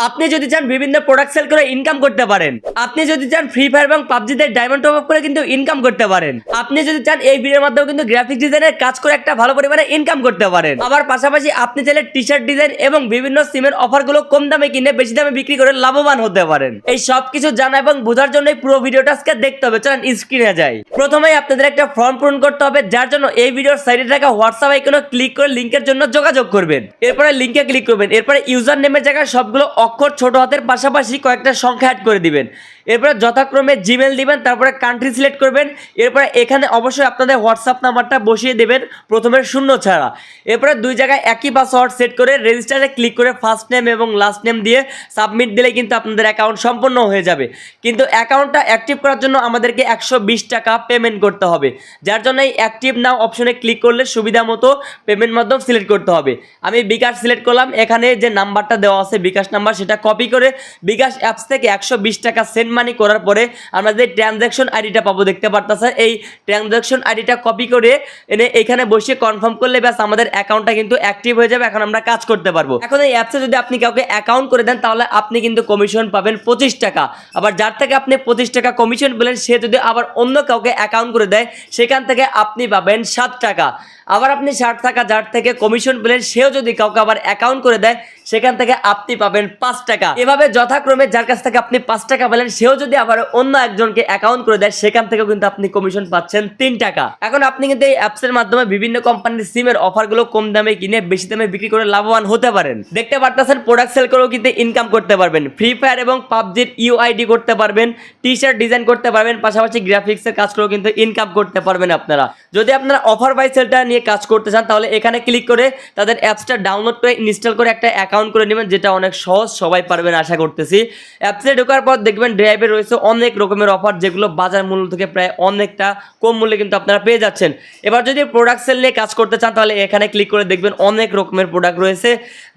আপনি যদি চান বিভিন্ন প্রোডাক্ট সেল করে ইনকাম করতে পারেন, আপনি যদি চান ফ্রি ফায়ার এবং পাবজিতে ডায়মন্ড টপ আপ করে কিন্তু ইনকাম করতে পারেন, আপনি যদি চান এই ভিডিওর মাধ্যমে কিন্তু গ্রাফিক ডিজাইনের কাজ করে একটা ভালো পরিমাণে ইনকাম করতে পারেন। আবার পাশাপাশি আপনি চাইলে টি শার্ট ডিজাইন এবং বিভিন্ন সিমের অফারগুলো কম দামে কিনে বেশি দামে বিক্রি করে লাভবান হতে পারেন। এই সব কিছু জানা এবং বোঝার জন্য পুরো ভিডিওটা আজকে দেখতে হবে। চলেন স্ক্রিনে যাই। প্রথমেই আপনাদের একটা ফর্ম পূরণ করতে হবে, যার জন্য এই ভিডিওর সাইডে থাকা হোয়াটসঅ্যাপ আইকনে ক্লিক করে লিংকের জন্য যোগাযোগ করবেন। এরপরে লিংকে ক্লিক করবেন। এরপরে ইউজার নেমের জায়গায় সবগুলো অক্ষর ছোট হাতের পাশাপাশি কয়েকটা সংখ্যা অ্যাড করে দিবেন। এরপরে যথাক্রমে জিমেল দিবেন, তারপরে কান্ট্রি সিলেক্ট করবেন। এরপরে এখানে অবশ্যই আপনাদের হোয়াটসঅ্যাপ নাম্বারটা বসিয়ে দেবেন, প্রথমে শূন্য ছাড়া। এরপরে দুই জায়গায় একই পাসওয়ার্ড সেট করে রেজিস্টারে ক্লিক করে ফার্স্ট নেম এবং লাস্ট নেম দিয়ে সাবমিট দিলে কিন্তু আপনাদের অ্যাকাউন্ট সম্পূর্ণ হয়ে যাবে। কিন্তু অ্যাকাউন্টটা অ্যাক্টিভ করার জন্য আমাদেরকে 120 টাকা পেমেন্ট করতে হবে, যার জন্য এই অ্যাক্টিভ নাও অপশনে ক্লিক করলে সুবিধা মতো পেমেন্ট মাধ্যম সিলেক্ট করতে হবে। আমি বিকাশ সিলেক্ট করলাম। এখানে যে নাম্বারটা দেওয়া আছে বিকাশ নাম্বার, সেটা কপি করে বিকাশ অ্যাপস থেকে 120 টাকা সেন্ড মানি করার পরে আমরা যে ট্রানজ্যাকশন আইডিটা পাবো দেখতে পারতেছে, এই ট্রানজ্যাকশন আইডিটা কপি করে এনে এখানে বসে কনফার্ম করলে ব্যাস আমাদের অ্যাকাউন্টটা কিন্তু অ্যাক্টিভ হয়ে যাবে। এখন আমরা কাজ করতে পারবো। এখন এই অ্যাপসে যদি আপনি কাউকে অ্যাকাউন্ট করে দেন তাহলে আপনি কিন্তু কমিশন পাবেন 25 টাকা। আবার যার থেকে আপনি 25 টাকা কমিশন পেলেন সে যদি আবার অন্য কাউকে অ্যাকাউন্ট করে দেয় সেখান থেকে আপনি পাবেন 7 টাকা। আবার আপনি 60 টাকা যার থেকে কমিশন পেলেন সেও যদি কাউকে আবার অ্যাকাউন্ট করে দেয় সেখান থেকে আপনি পাবেন 5 টাকা। এভাবে যথাক্রমে যার কাছ থেকে আপনি 5 টাকা পেলেন সেও যদি আবার অন্য একজনকে অ্যাকাউন্ট করে দেয় সেখান থেকেও কিন্তু আপনি কমিশন পাচ্ছেন 3 টাকা। এখন আপনি কিন্তু এই অ্যাপসের মাধ্যমে বিভিন্ন কোম্পানির সিমের অফারগুলো কম দামে কিনে বেশি দামে বিক্রি করে লাভবান হতে পারেন। দেখতে পারতেছেন প্রোডাক্ট সেল করেও কিন্তু ইনকাম করতে পারবেন, ফ্রি ফায়ার এবং পাবজির ইউআইডি করতে পারবেন, টি শার্ট ডিজাইন করতে পারবেন, পাশাপাশি গ্রাফিক্সের কাজ করেও কিন্তু ইনকাম করতে পারবেন আপনারা। যদি আপনারা অফার বাই সেলটা নিয়ে কাজ করতে চান তাহলে এখানে ক্লিক করে তাদের অ্যাপসটা ডাউনলোড করে ইনস্টল করে একটা অ্যাকাউন্ট করে নেবেন, যেটা অনেক সহজ, সবাই পারবেন আশা করতেছি। অ্যাপসে ঢোকার পর দেখবেন ড্রাইভে রয়েছে অনেক রকমের অফার, যেগুলো বাজার মূল্য থেকে প্রায় অনেকটা কম মূল্যে কিন্তু আপনারা পেয়ে যাচ্ছেন। এবার যদি প্রোডাক্ট সেল নিয়ে কাজ করতে চান তাহলে এখানে ক্লিক করে দেখবেন অনেক রকমের প্রোডাক্ট রয়েছে।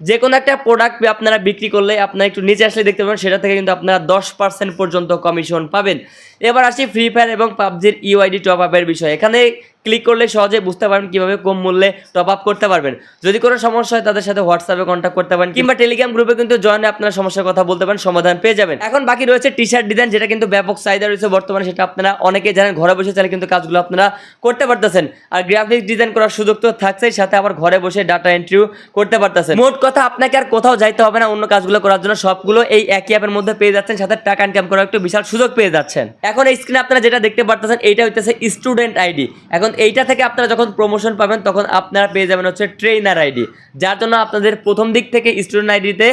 যে কোনো একটা প্রোডাক্ট আপনারা বিক্রি করলে আপনারা একটু নিচে আসলে দেখতে পাবেন সেটা থেকে কিন্তু আপনারা 10% পর্যন্ত কমিশন পাবেন। এবার আসি ফ্রি ফায়ার এবং পাবজির ইউআইডি টপ আপের বিষয়। এখানে ক্লিক করলে সহজে বুঝতে পারবেন কিভাবে কম মূল্যে টপ আপ করতে পারবেন। যদি কোনো সমস্যা হয় তাদের সাথে হোয়াটসঅ্যাপে কন্ট্যাক্ট করতে পারেন কিংবা টেলিগ্রাম গ্রুপে কিন্তু জয়েনে আপনারা সমস্যার কথা বলতে পারেন, সমাধান পেয়ে যাবেন। এখন বাকি রয়েছে টি শার্ট ডিজাইন, যেটা কিন্তু ব্যাপক চাহিদা রয়েছে বর্তমানে, সেটা আপনারা অনেকেই জানেন। ঘরে বসে চাইলে কিন্তু কাজগুলো আপনারা করতে পারতেছেন। আর গ্রাফিক্স ডিজাইন করার সুযোগ তো থাকছেই, সাথে আবার ঘরে বসে ডাটা এন্ট্রিও করতে পারতেছেন। মোট কথা আপনাকে আর কোথাও যাইতে হবে না অন্য কাজগুলো করার জন্য, সবগুলো এই একই অ্যাপের মধ্যে পেয়ে যাচ্ছেন, সাথে টাকা ইনকাম করার একটা বিশাল সুযোগ পেয়ে যাচ্ছেন। এখন এই স্ক্রিনে আপনারা যেটা দেখতে পারতেছেন এইটা হইতেছে স্টুডেন্ট আইডি। এখন এইটা থেকে আপনারা যখন প্রমোশন পাবেন তখন আপনারা পেয়ে যাবেন হচ্ছে ট্রেনার আইডি, যার জন্য আপনাদের প্রথম দিক থেকে স্টুডেন্ট আইডিতে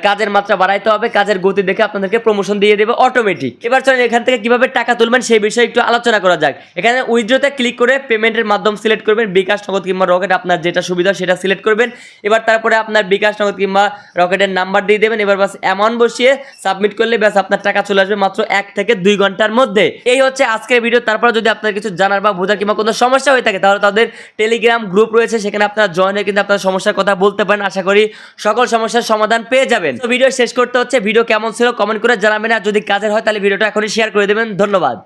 কাজের মাত্রা বাড়াইতে হবে, কাজের গতি দেখে আপনাদেরকে প্রমোশন দিয়ে দেবে অটোমেটিক। এবার চলেন এখান থেকে কিভাবে টাকা তুলবেন সেই বিষয়ে একটু আলোচনা করা যাক। এখানে উইথড্রতে ক্লিক করে পেমেন্টের মাধ্যম সিলেক্ট করবেন, বিকাশ, নগদ কিংবা রকেট, আপনার যেটা সুবিধা সেটা সিলেক্ট করবেন। এবার তারপরে আপনার বিকাশ, নগদ কিংবা রকেটের নাম্বার দিয়ে দেবেন। এবার বাস অ্যামাউন্ট বসিয়ে সাবমিট করলে ব্যাস আপনার টাকা চলে আসবে মাত্র 1 থেকে 2 ঘন্টার মধ্যে। এই হচ্ছে আজকের ভিডিও। তারপরে যদি আপনার কিছু জানার বা বোঝার কিংবা কোনো সমস্যা হয়ে থাকে তাহলে তাদের টেলিগ্রাম গ্রুপ রয়েছে, সেখানে আপনারা জয়েন হয়ে কিন্তু আপনার সমস্যার কথা বলতে পারেন। আশা করি সকল সমস্যার সমাধান পেয়ে যাবেন। তো ভিডিও শেষ করতে হচ্ছে, ভিডিও কেমন ছিল কমেন্ট করে জানাবেন, আর যদি কাজের হয় তাহলে ভিডিওটা এখনই শেয়ার করে দেবেন। ধন্যবাদ।